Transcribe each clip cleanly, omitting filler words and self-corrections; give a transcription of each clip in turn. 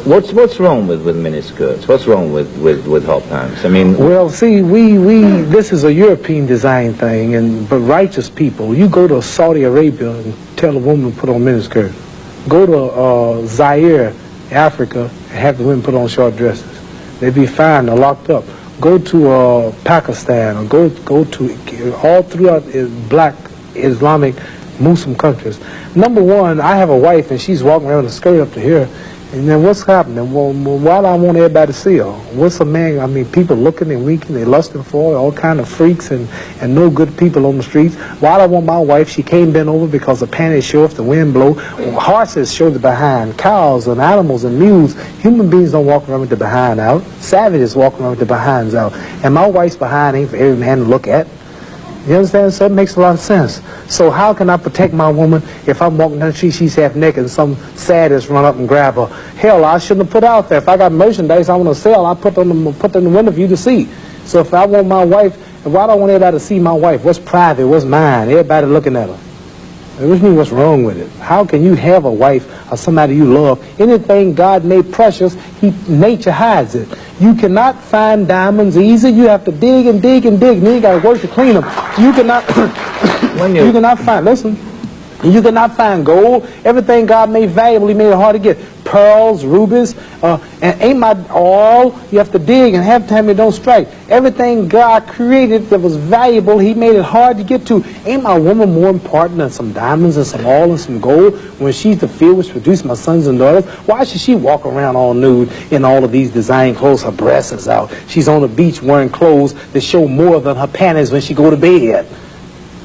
What's wrong with miniskirts? What's wrong with hot pants? I mean, well, see, this is a European design thing, but righteous people, you go to Saudi Arabia and tell a woman to put on miniskirt. Go to Zaire, Africa, and have the women put on short dresses. They'd be fined or locked up. Go to Pakistan, or go to all throughout black Islamic Muslim countries. Number one, I have a wife and she's walking around with a skirt up to here. And then what's happening? Well, why do I want everybody to see her? What's a man? I mean, people looking and winking, they lusting for her, all kind of freaks and no good people on the streets. Why do I want my wife? She can't bend over because the panties show if the wind blow. Horses show the behind. Cows and animals and mules. Human beings don't walk around with the behind out. Savages walk around with the behinds out. And my wife's behind ain't for every man to look at. You understand? So it makes a lot of sense. So how can I protect my woman if I'm walking down the street, she's half naked, and some sadist run up and grab her? Hell, I shouldn't have put out there. If I got merchandise I want to sell, I put it in the window for you to see. So if I want my wife, why do I want everybody to see my wife? What's private? What's mine? Everybody looking at her. Which means what's wrong with it? How can you have a wife or somebody you love? Anything God made precious, nature hides it. You cannot find diamonds easy. You have to dig and dig and dig, and then you got to work to clean them. You cannot, you cannot find, listen, you cannot find gold. Everything God made valuable, He made it hard to get. Pearls, rubies, and ain't my all. You have to dig, and half the time it don't strike. Everything God created that was valuable, He made it hard to get to. Ain't my woman more important than some diamonds and some oil and some gold when she's the field which produced my sons and daughters? Why should she walk around all nude in all of these design clothes? Her breasts is out. She's on the beach wearing clothes that show more than her panties when she go to bed.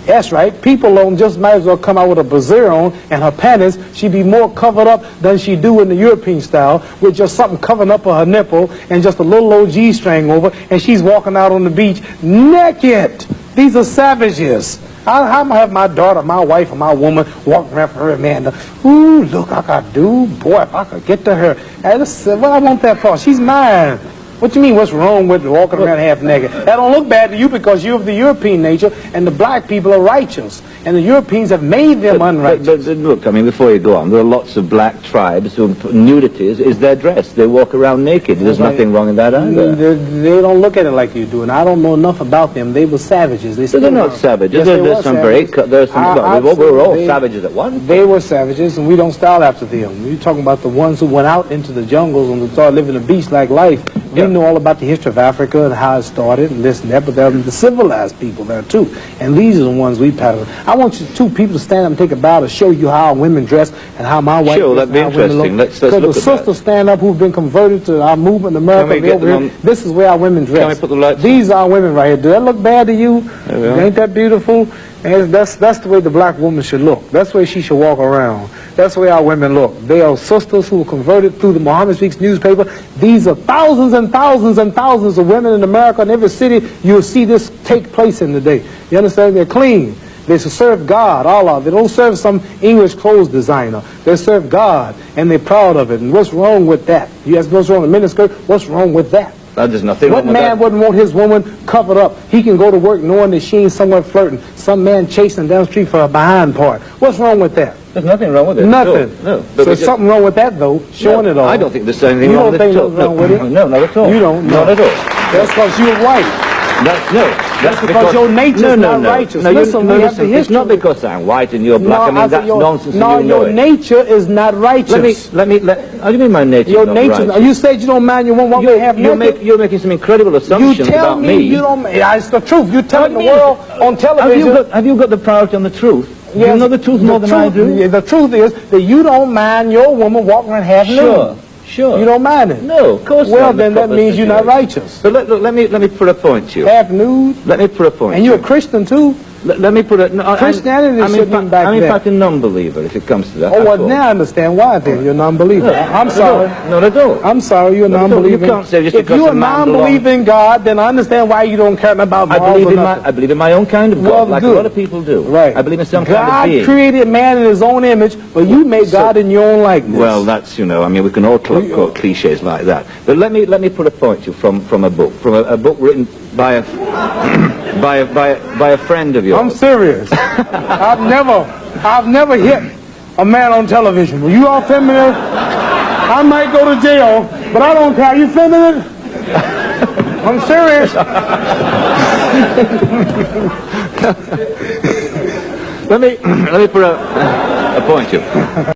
That's right. People don't just might as well come out with a brassiere on and her panties. She'd be more covered up than she do in the European style with just something covering up her nipple and just a little old G-string over, and she's walking out on the beach naked. These are savages. How am I have my daughter, my wife, or my woman walking around for her man? Ooh, look, I could do. Boy, if I could get to her. What I want that for? She's mine. What do you mean, what's wrong with walking around half naked? That don't look bad to you because you're of the European nature, and the black people are righteous. And the Europeans have made them unrighteous. But look, I mean, before you go on, there are lots of black tribes who nudity is their dress. They walk around naked. There's nothing wrong in that either. They don't look at it like you do, and I don't know enough about them. They were savages. They're not savages. Yes, there's some break. There's some. We were all savages at once. They were savages, and we don't style after them. You're talking about the ones who went out into the jungles and started living a beast-like life. We know all about the history of Africa and how it started and this and that, but there are the civilized people there too. And these are the ones we pattern. I want you two people to stand up and take a bow to show you how women dress and how my wife Sure, that'd be interesting. Let's look at that. Because the sisters stand up who've been converted to our movement in America. This is where our women dress. Can we put the lights These are women right here. Do that look bad to you? Ain't that beautiful? And that's the way the black woman should look. That's the way she should walk around. That's the way our women look. They are sisters who were converted through the Muhammad Speaks newspaper. These are thousands and thousands and thousands of women in America. In every city, you'll see this take place in the day. You understand? They're clean. They serve God, Allah. They don't serve some English clothes designer. They serve God, and they're proud of it. And what's wrong with that? You ask what's wrong with miniskirt? What's wrong with that? There's nothing wrong with that. What man wouldn't want his woman covered up? He can go to work knowing that she ain't somewhere flirting. Some man chasing down the street for a behind part. What's wrong with that? There's nothing wrong with it. Nothing. No. So there's something wrong with that, though, showing it all. I don't think there's anything wrong with it. You don't think nothing wrong with it? No, not at all. You don't? Not at all. That's because you're white. That's because your nature's not righteous. No, listen, it's not because I'm white and you're black. I mean, that's nonsense. No, your nature is not righteous. How do you mean my nature your is not nature, righteous? You said you don't mind your woman walking half naked. You're making some incredible assumptions about me. You tell me you don't. It's the truth. You're telling the world on television. Have you got the priority on the truth? Yes, you know the truth more than I do? The truth is that you don't mind your woman walking around half nude. Sure. You don't mind it? No, of course not. Well, then that means you're not righteous. But look, let me put a point to you. Half nude? Let me put a point. And you're a Christian too? Let me put it. No, Christianity shouldn't be back there. I'm in fact a non-believer if it comes to that. Oh, well, now I understand why then. You're a non-believer. I'm sorry. Not at all. I'm sorry, you're a non-believer. You can't say just if because you're a non-believer in God, then I understand why you don't care about morals or nothing. I believe in my own kind of God, like a lot of people do. Right. I believe in some kind of being. God created man in his own image, but you made God in your own likeness. Well, that's, I mean, we can all quote cliches like that. But let me put a point to you from a book written by a friend of yours. I'm serious. I've never hit a man on television. Were you all familiar? I might go to jail, but I don't care. You filming it? I'm serious. Let me put a point to you.